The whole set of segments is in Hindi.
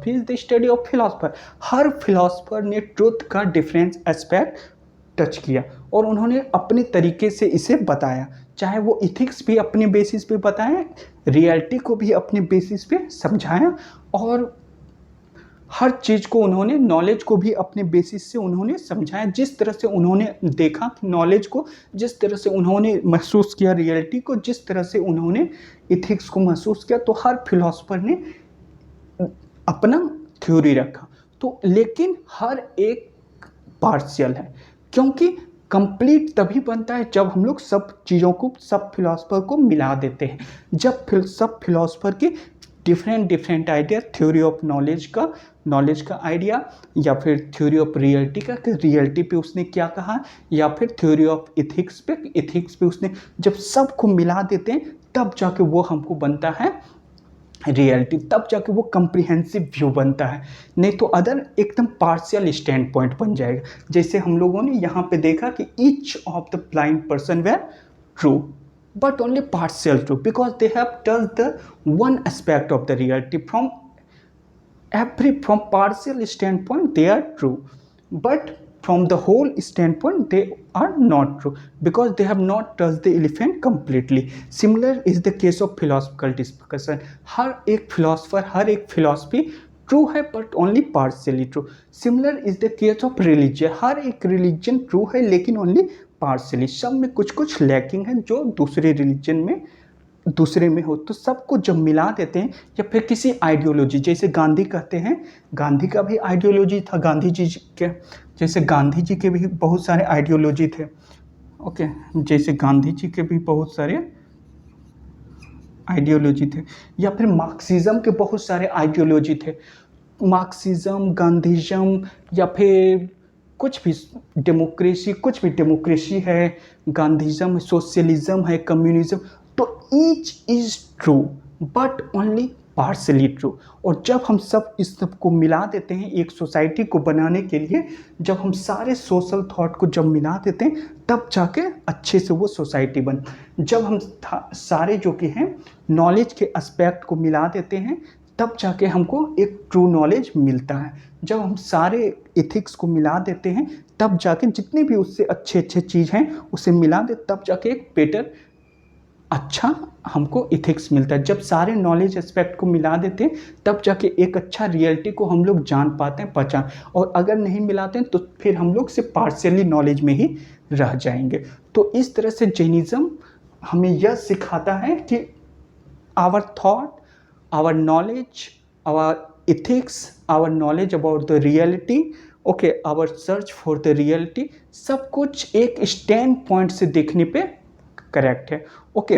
Philosophy is the study of philosopher. Her philosopher ने ट्रुथ का डिफरेंट एस्पेक्ट टच किया और उन्होंने अपने तरीके से इसे बताया, चाहे वो इथिक्स भी अपने बेसिस पे बताएं, रियलिटी को भी अपने बेसिस पे समझाया, और हर चीज़ को उन्होंने, नॉलेज को भी अपने बेसिस से उन्होंने समझाया। जिस तरह से उन्होंने देखा नॉलेज को, जिस तरह से उन्होंने महसूस किया रियलिटी को, जिस तरह से उन्होंने इथिक्स को महसूस किया, तो हर फिलोसफर ने अपना थ्योरी रखा। तो लेकिन हर एक पार्शियल है, क्योंकि कंप्लीट तभी बनता है जब हम लोग सब चीज़ों को, सब फिलोसफर को मिला देते हैं। जब सब फिलोसफर के different idea, theory of knowledge का आइडिया, या फिर थ्योरी ऑफ रियलिटी का, कि रियलिटी पे उसने क्या कहा, या फिर थ्योरी ऑफ इथिक्स पे उसने, जब सबको मिला देते हैं तब जाके वो हमको बनता है रियलिटी, तब जाके वो कंप्रिहेंसिव व्यू बनता है। नहीं तो अदर एकदम पार्शियल स्टैंड पॉइंट बन जाएगा। जैसे हम लोगों ने यहाँ पे देखा कि each of the blind person were true but only partial true, because they have touched the one aspect of the reality. From partial standpoint they are true, but from the whole standpoint they are not true, because they have not touched the elephant completely. Similar is the case of philosophical discussion. हर एक philosopher, हर एक philosophy ट्रू है but only partially true. Similar is the case of religion, हर एक रिलीजन ट्रू है लेकिन ओनली पार्शियली, सब में कुछ कुछ लैकिंग है जो दूसरे रिलीजन में, दूसरे में हो। तो सबको जब मिला देते हैं, या फिर किसी आइडियोलॉजी, जैसे गांधी कहते हैं, गांधी का भी आइडियोलॉजी था, गांधी जी के, जैसे गांधी जी के भी बहुत सारे आइडियोलॉजी थे, ओके, जैसे गांधी जी के भी बहुत सारे आइडियोलॉजी थे, या फिर मार्क्सिज्म के बहुत सारे आइडियोलॉजी थे, मार्क्सिज्म, गांधीज्म, या फिर कुछ भी डेमोक्रेसी, कुछ भी डेमोक्रेसी है, गांधीज्म, सोशलिज्म है, कम्युनिज्म। तो each is true but only partially true. और जब हम सब इस सब को मिला देते हैं एक सोसाइटी को बनाने के लिए, जब हम सारे सोशल थॉट को जब मिला देते हैं तब जाके अच्छे से वो सोसाइटी बन। जब हम सारे जो कि हैं नॉलेज के एस्पेक्ट को मिला देते हैं तब जाके हमको एक ट्रू नॉलेज मिलता है। जब हम सारे एथिक्स को मिला देते हैं तब जाके जितने भी उससे अच्छे अच्छे चीज़ हैं उसे मिला दे, तब जाके एक बेटर अच्छा हमको इथिक्स मिलता है। जब सारे नॉलेज एस्पेक्ट को मिला देते हैं तब जाके एक अच्छा रियलिटी को हम लोग जान पाते हैं, पहचान। और अगर नहीं मिलाते हैं तो फिर हम लोग सिर्फ पार्शियली नॉलेज में ही रह जाएंगे। तो इस तरह से जैनिज़्म हमें यह सिखाता है कि our thought, our knowledge, our ethics, our knowledge about the reality, okay, our search for the reality, सब कुछ एक स्टैंड पॉइंट से देखने पे करेक्ट है। ओके,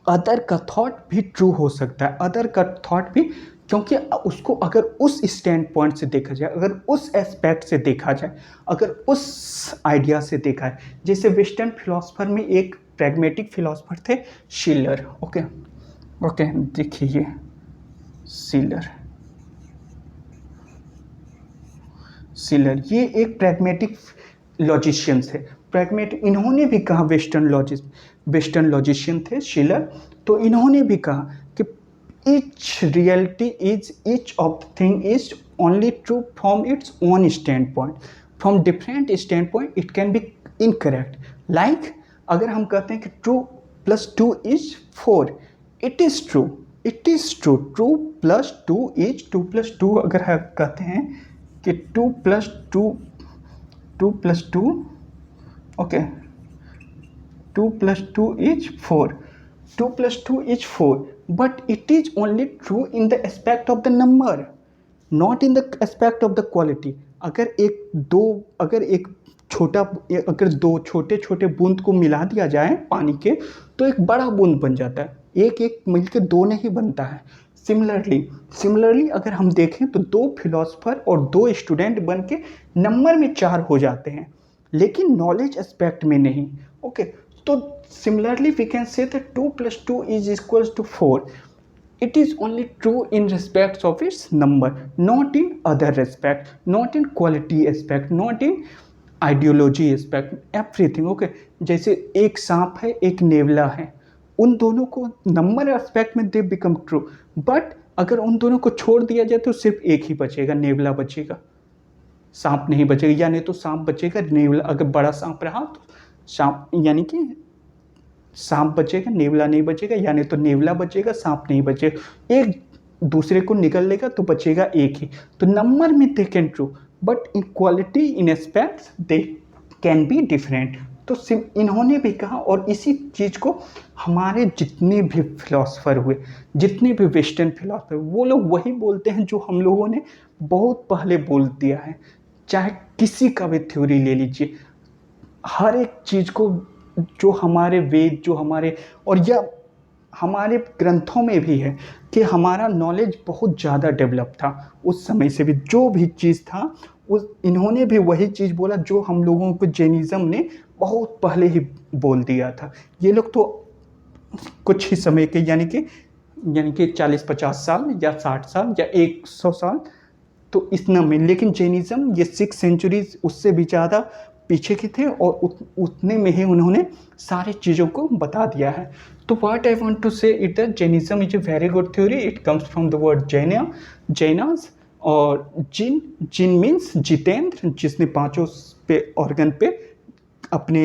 अदर का थॉट भी ट्रू हो सकता है, अदर का थॉट भी, क्योंकि उसको अगर उस स्टैंड पॉइंट से देखा जाए, अगर उस एस्पेक्ट से देखा जाए, अगर उस आइडिया से देखा है। जैसे वेस्टर्न फिलोसफर में एक प्रैग्मेटिक फिलोसफर थे, शिलर। ओके ओके, देखिए ये शिलर, ये एक प्रैग्मेटिक लॉजिशियन थे। प्रैग्मेटिक, इन्होंने भी कहा, वेस्टर्न लॉजिशियन थे शिलर, तो इन्होंने भी कहा कि each reality is, each of the thing is only true from its own stand point, from different stand point it can be incorrect. Like अगर हम कहते हैं कि 2 + 2 = 4, it is true, it is true, 2 + 2 = 2 + 2 अगर हम कहते हैं कि 2 + 2 okay, 2 + 2 = 4, 2 + 2 = 4, but it is only true in the aspect of the number, not in the aspect of the quality. अगर दो छोटे छोटे बूंद को मिला दिया जाए पानी के तो एक बड़ा बूंद बन जाता है, एक मिलकर दो नहीं बनता है। सिमिलरली अगर हम देखें तो 2 फिलोसफर और 2 स्टूडेंट बन के नंबर में 4 हो जाते हैं, लेकिन नॉलेज एस्पेक्ट में नहीं। ओके, तो similarly we can say that 2 + 2 = 4. It is only true in respects of its number, not in other respect, not in quality aspect, not in ideology aspect, everything. Okay, जैसे एक सांप है, एक नेवला है, उन दोनों को नंबर एस्पेक्ट में दे बिकम ट्रू, बट अगर उन दोनों को छोड़ दिया जाए तो सिर्फ एक ही बचेगा, नेवला बचेगा, सांप नहीं बचेगा। या नहीं तो सांप बचेगा, नेवला अगर बड़ा सांप रहा तो सांप, यानी कि सांप बचेगा, नेवला नहीं बचेगा, या नहीं तो नेवला बचेगा, सांप नहीं बचेगा। एक दूसरे को निगल लेगा तो बचेगा एक ही। तो नंबर में they can true, but in quality in aspects they can be different. तो इन्होंने भी कहा, और इसी चीज़ को हमारे जितने भी फिलोसफर हुए, जितने भी वेस्टर्न फिलोसफर, वो लोग वही बोलते हैं जो हम लोगों ने बहुत पहले बोल दिया है। चाहे किसी का भी थ्योरी ले लीजिए, हर एक चीज़ को जो हमारे वेद, जो हमारे, और या हमारे ग्रंथों में भी है कि हमारा नॉलेज बहुत ज़्यादा डेवलप था उस समय से भी। जो भी चीज़ था उस, इन्होंने भी वही चीज़ बोला जो हम लोगों को जैनिज़्म ने बहुत पहले ही बोल दिया था। ये लोग तो कुछ ही समय के, यानी कि 40-50 साल या 60 साल या 100 साल, तो इतना में, लेकिन जैनिज़्म ये 6 सेंचुरीज उससे भी ज़्यादा पीछे के थे, और उतने में ही उन्होंने सारी चीज़ों को बता दिया है। तो व्हाट आई वांट टू से it that Jainism is a very good theory. It comes from the word जैना, जैनास, और जिन मीन्स जितेंद्र, जिसने पांचों पे ऑर्गन पे अपने,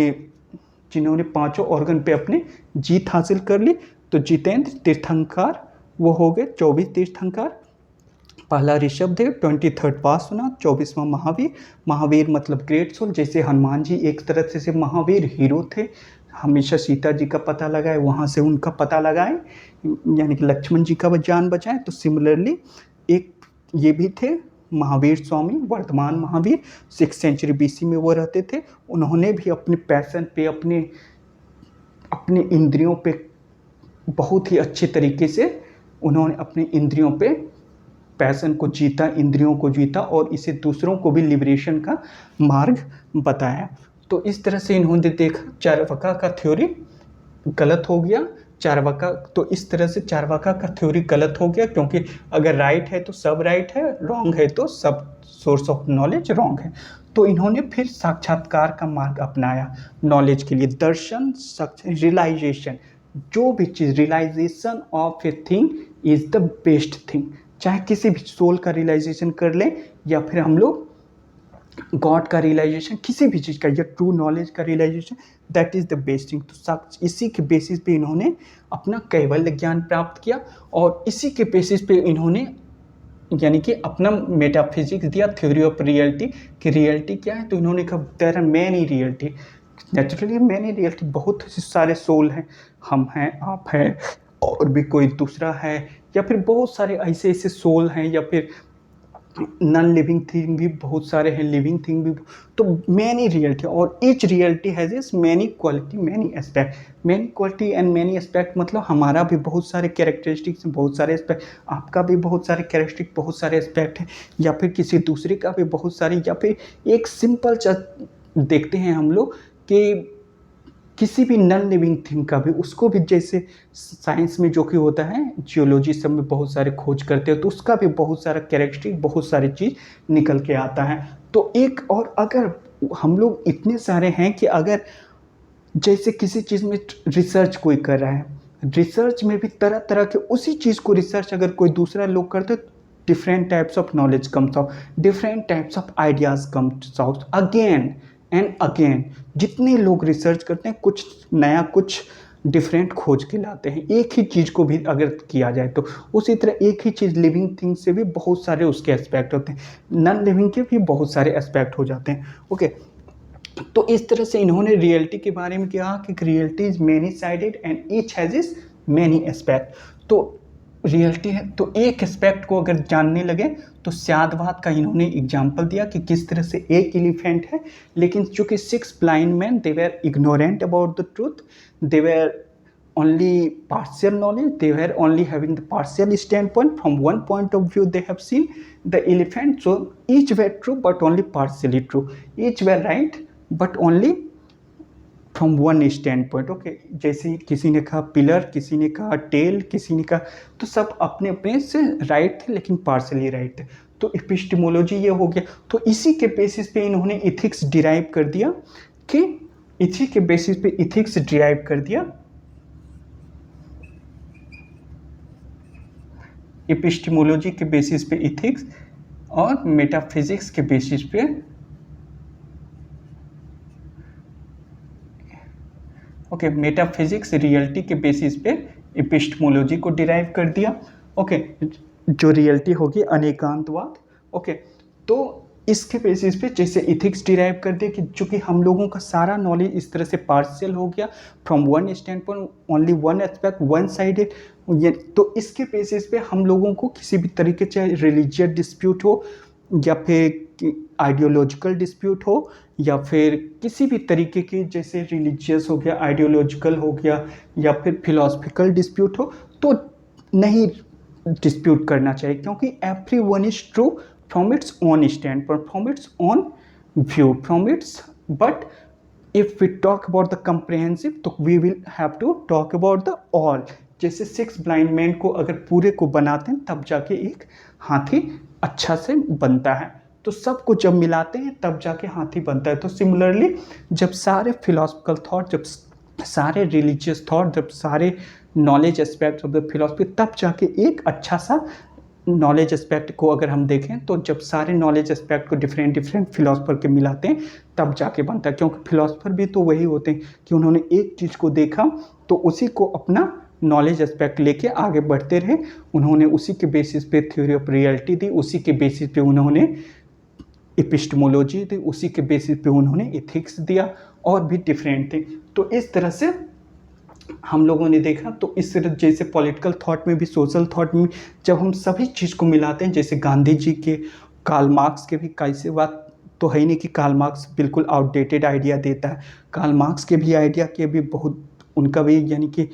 जिन्होंने पांचों ऑर्गन पे अपने जीत हासिल कर ली। तो जितेंद्र तीर्थंकर, वो हो गए 24 तीर्थंकर। पहला ऋषभदेव, 23rd पार्श्वनाथ, 24वां महावीर। महावीर मतलब ग्रेट सोल, जैसे हनुमान जी एक तरह से महावीर हीरो थे, हमेशा सीता जी का पता लगाए, वहाँ से उनका पता लगाए, यानी कि लक्ष्मण जी का जान बचाए। तो सिमिलरली एक ये भी थे महावीर स्वामी, वर्तमान महावीर, 6th सेंचुरी BC में वो रहते थे। उन्होंने भी अपने पैशन पे, अपने इंद्रियों पे बहुत ही अच्छे तरीके से उन्होंने अपने इंद्रियों पे पैशन को जीता, इंद्रियों को जीता, और इसे दूसरों को भी लिबरेशन का मार्ग बताया। तो इस तरह से इन्होंने देखा चार्वाका का थ्योरी गलत हो गया। चार्वाका, तो इस तरह से चार्वाका का थ्योरी गलत हो गया, क्योंकि अगर राइट है तो सब राइट है, रॉन्ग है तो सब सोर्स ऑफ नॉलेज रॉन्ग है। तो इन्होंने फिर साक्षात्कार का मार्ग अपनाया नॉलेज के लिए। दर्शन, रियलाइजेशन, जो भी चीज़, realization of a thing is the best thing. चाहे किसी भी सोल का रियलाइजेशन कर लें, या फिर हम लोग गॉड का रियलाइजेशन, किसी भी चीज़ का, या ट्रू नॉलेज का realization, that is the best thing. तो इसी के बेसिस पे इन्होंने अपना कैवल्य ज्ञान प्राप्त किया, और इसी के बेसिस पे इन्होंने, यानी कि अपना मेटाफिजिक्स दिया, थ्योरी ऑफ रियलिटी, कि रियलिटी क्या है। तो इन्होंने कहा there are many reality, naturally many reality, बहुत सारे सोल हैं, हम हैं, आप हैं, और भी कोई दूसरा है, या फिर बहुत सारे ऐसे सोल हैं, या फिर नॉन लिविंग थिंग भी बहुत सारे हैं, लिविंग थिंग भी। तो मैनी रियलिटी, और each reality has is many quality, many aspect. Many quality and many aspect मतलब हमारा भी बहुत सारे कैरेक्टरिस्टिक्स, बहुत सारे एस्पेक्ट, आपका भी बहुत सारे कैरेक्टरिस्टिक, बहुत सारे एस्पेक्ट हैं, या फिर किसी दूसरे का भी बहुत सारे। या फिर एक सिंपल देखते हैं हम लोग कि किसी भी नॉन लिविंग थिंग का भी, उसको भी जैसे साइंस में जो कि होता है, जियोलॉजी सब में बहुत सारे खोज करते हैं, तो उसका भी बहुत सारा कैरेक्टरिस्टिक, बहुत सारी चीज़ निकल के आता है। तो एक और, अगर हम लोग इतने सारे हैं कि अगर जैसे किसी चीज़ में रिसर्च कोई कर रहा है, रिसर्च में भी तरह तरह के उसी चीज़ को रिसर्च अगर कोई दूसरा लोग करते, different types of knowledge comes out, different types of ideas comes out again and again. जितने लोग रिसर्च करते हैं, कुछ नया, कुछ डिफरेंट खोज के लाते हैं। एक ही चीज़ को भी अगर किया जाए तो उसी तरह एक ही चीज़, लिविंग थिंग से भी बहुत सारे उसके एस्पेक्ट होते हैं, नॉन लिविंग के भी बहुत सारे एस्पेक्ट हो जाते हैं। ओके, तो इस तरह से इन्होंने रियलिटी के बारे में कहा कि reality is many sided and each has is many aspect. तो रियलिटी है, तो एक एस्पेक्ट को अगर जानने लगे तो स्यादवाद का इन्होंने एग्जाम्पल दिया कि किस तरह से एक एलिफेंट है, लेकिन चूंकि 6 blind man, they were ignorant about the truth, they were only partial knowledge, they were only having the partial standpoint, from one point of view they have seen the elephant, so each were true but only partially true, each were right but only from one stand point. Okay, जैसे किसी ने कहा पिलर, किसी ने कहा टेल, किसी ने कहा, तो सब अपने अपने से राइट थे, लेकिन पार्सली राइट थे। तो एपिस्टेमोलॉजी ये हो गया। तो इसी के बेसिस पे इन्होंने इथिक्स डिराइव कर दिया, कि इसी के बेसिस पे इथिक्स डिराइव कर दिया, एपिस्टेमोलॉजी के बेसिस पे इथिक्स, और मेटाफिजिक्स के बेसिस पे मेटाफिजिक्स रियलिटी के बेसिस पे एपिस्टेमोलॉजी को डिराइव कर दिया। जो रियलिटी होगी अनेकांतवाद। तो इसके बेसिस पे जैसे इथिक्स डिराइव कर दिया कि चूँकि हम लोगों का सारा नॉलेज इस तरह से पार्शियल हो गया, from one stand point, only one aspect, one sided, तो इसके बेसिस पे हम लोगों को किसी भी तरीके चाहे रिलीजियस डिस्प्यूट हो या फिर आइडियोलॉजिकल डिस्प्यूट हो या फिर किसी भी तरीके की, जैसे रिलीजियस हो गया, आइडियोलॉजिकल हो गया या फिर फिलोसफिकल डिस्प्यूट हो, तो नहीं डिस्प्यूट करना चाहिए, क्योंकि every one is true from its own stand पर, from its own view, from its, but if we talk about the comprehensive तो we will have to talk about the all. जैसे 6 ब्लाइंड मैन को अगर पूरे को बनाते हैं तब जाके एक हाथी अच्छा से बनता है, तो सबको जब मिलाते हैं तब जाके हाथी बनता है। तो सिमिलरली जब सारे फिलोसफिकल थॉट, जब सारे रिलीजियस थॉट, जब सारे knowledge aspect of the philosophy, तब जाके एक अच्छा सा नॉलेज एस्पेक्ट को अगर हम देखें तो जब सारे नॉलेज एस्पेक्ट को डिफरेंट फिलोसफर के मिलाते हैं तब जाके बनता है। क्योंकि फिलोसफर भी तो वही होते हैं कि उन्होंने एक चीज़ को देखा तो उसी को अपना नॉलेज एस्पेक्ट लेके आगे बढ़ते रहे, उन्होंने उसी के बेसिस पे थ्योरी ऑफ रियलिटी दी, उसी के बेसिस पे उन्होंने एपिस्टेमोलॉजी दी, उसी के बेसिस पे उन्होंने एथिक्स दिया, और भी डिफरेंट थे। तो इस तरह से हम लोगों ने देखा। तो इस तरह जैसे पॉलिटिकल थॉट में भी, सोशल थॉट में, जब हम सभी चीज़ को मिलाते हैं, जैसे गांधी जी के, कार्ल मार्क्स के भी, कैसे बात तो है ही नहीं कि कार्ल मार्क्स बिल्कुल आउटडेटेड आइडिया देता है। कार्ल मार्क्स के भी आइडिया के भी बहुत, उनका भी यानी कि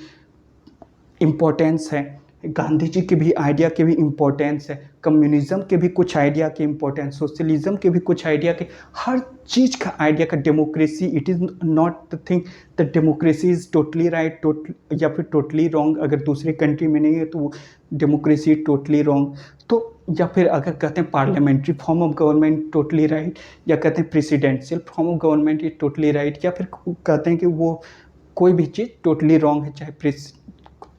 इम्पोर्टेंस है, गांधी जी के भी आइडिया के भी इम्पोर्टेंस है, कम्युनिज्म के भी कुछ आइडिया के इम्पोर्टेंस, सोशलिज्म के भी कुछ आइडिया के, हर चीज़ का आइडिया का, democracy, it is not the thing the democracy is totally right या फिर टोटली रॉन्ग, अगर दूसरे कंट्री में नहीं है तो डेमोक्रेसी टोटली रॉन्ग। तो या फिर अगर कहते हैं parliamentary form of government totally right, या कहते हैं presidential form of government is totally right, या फिर कहते हैं कि वो कोई भी चीज़ टोटली रॉन्ग है, चाहे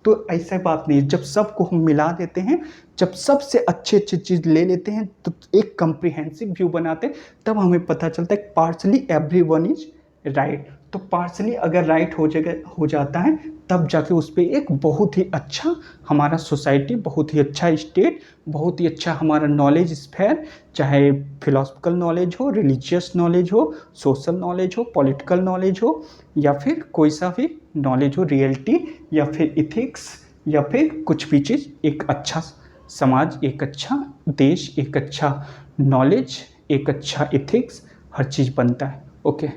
तो ऐसा बात नहीं। जब सबको हम मिला देते हैं, जब सबसे अच्छी चीज़ ले लेते हैं तो एक कम्प्रिहेंसिव व्यू बनाते हैं, तब हमें पता चलता है पार्शली एवरीवन इज राइट। तो पार्शली अगर राइट हो जाता है तब जाके उस पर एक बहुत ही अच्छा हमारा सोसाइटी, बहुत ही अच्छा स्टेट, बहुत ही अच्छा हमारा नॉलेज स्फेयर, चाहे फिलोसफिकल नॉलेज हो, रिलीजियस नॉलेज हो, सोशल नॉलेज हो, पॉलिटिकल नॉलेज हो, या फिर कोई सा भी नॉलेज हो, रियलिटी या फिर इथिक्स या फिर कुछ भी चीज़, एक अच्छा समाज, एक अच्छा देश, एक अच्छा नॉलेज, एक अच्छा इथिक्स, हर चीज़ बनता है। Okay,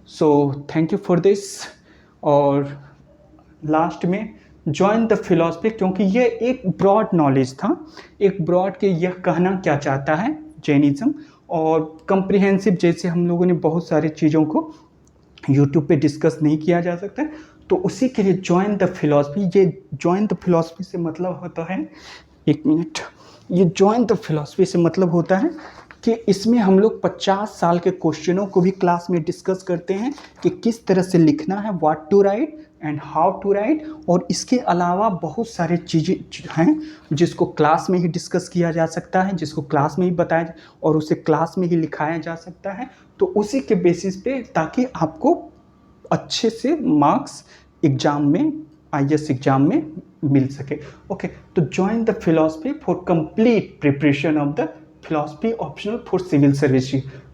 so thank you for this. और लास्ट में जॉइन द फिलॉसफी, क्योंकि ये एक ब्रॉड नॉलेज था, एक ब्रॉड के यह कहना क्या चाहता है जैनिज्म, और कंप्रिहेंसिव जैसे हम लोगों ने बहुत सारी चीज़ों को यूट्यूब पे डिस्कस नहीं किया जा सकता, तो उसी के लिए जॉइन द फिलॉसफी। ये जॉइन द फिलॉसफी से मतलब होता है, एक मिनट, ये जॉइन द फिलॉसफी से मतलब होता है कि इसमें हम लोग 50 साल के क्वेश्चनों को भी क्लास में डिस्कस करते हैं कि किस तरह से लिखना है, what to write and how to write, और इसके अलावा बहुत सारे चीज़ें हैं जिसको क्लास में ही डिस्कस किया जा सकता है, जिसको क्लास में ही बताया और उसे क्लास में ही लिखाया जा सकता है। तो उसी के बेसिस पे, ताकि आपको अच्छे से मार्क्स एग्ज़ाम में, IAS एग्ज़ाम में मिल सके। ओके, तो join the philosophy for complete preparation of the philosophy optional for civil service.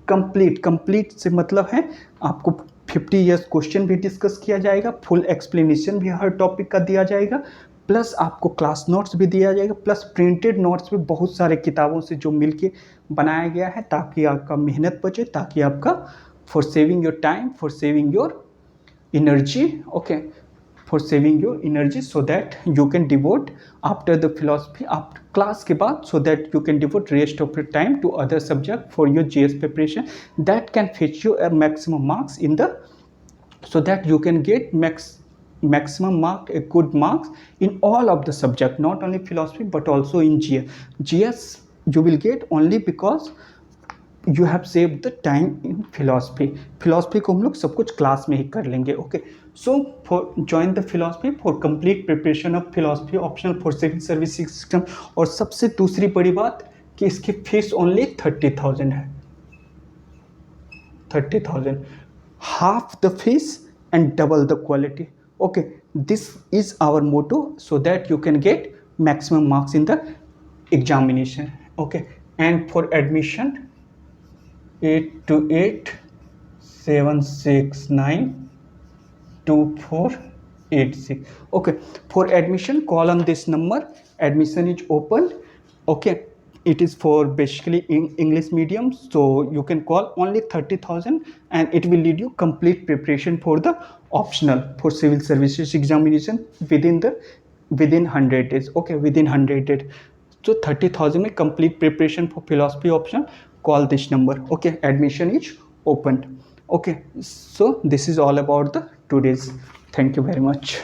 Complete से मतलब है आपको 50 ईयर्स क्वेश्चन भी डिस्कस किया जाएगा, फुल एक्सप्लेनेशन भी हर टॉपिक का दिया जाएगा, प्लस आपको क्लास नोट्स भी दिया जाएगा, प्लस प्रिंटेड नोट्स भी बहुत सारे किताबों से जो मिलके बनाया गया है, ताकि आपका मेहनत बचे, ताकि आपका for saving your time, for saving your energy, okay, for saving your energy, so that you can devote after the philosophy, after class के बाद, so that you can devote rest of your time to other subject for your GS preparation, that can fetch you a maximum marks in the, so that you can get maximum mark, a good marks in all of the subject, not only philosophy but also in GS. GS you will get only because you have save the time in philosophy को हम लोग सब कुछ क्लास में ही कर लेंगे. Okay, so for join the philosophy for complete preparation of philosophy optional for civil service system. और सबसे दूसरी बड़ी बात कि इसकी फीस ओनली 30,000 है. 30,000, half the fees and double the quality. Okay, this is our motto so that you can get maximum marks in the examination. Okay, and for admission 828 769 2486. Okay, for admission call on this number. Admission is open. Okay, it is for basically in English medium, so you can call only 30,000 and it will lead you complete preparation for the optional for civil services examination within 100 days. Okay, within 100 days. So 30,000 में complete preparation for philosophy option, call this number. Okay, admission is open. Okay, so this is all about the today's. Thank you very much.